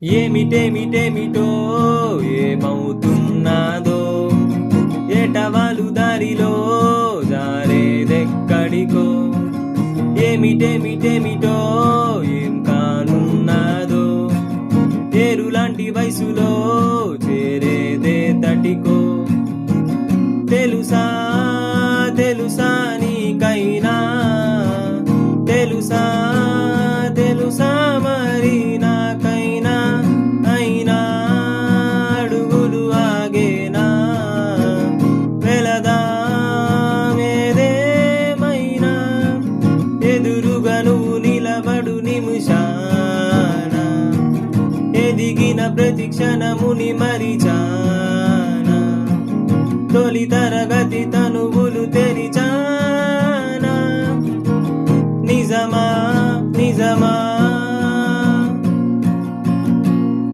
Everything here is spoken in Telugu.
ఏమిటేమిటేమిటో ఏమవుతున్నాదో ఏటవాలు దారిలో జారేదెక్కడికో ఏమిటేమిటేమిటో ఏం కానున్నాదో ఏరులాంటి వయసులో చేరేదే తటికో తెలుసా తెలుసా నీకైనా తెలుసా తెలుసా మరి నాకైనా అయినా అడుగులు ఆగేనా వెళదామేదేమైనా ఎదురుగా నువ్వు నిలబడు నిమిషాన ఎదిగిన ప్రతి క్షణముని మరిచానా తొలి తరగతి తనువులు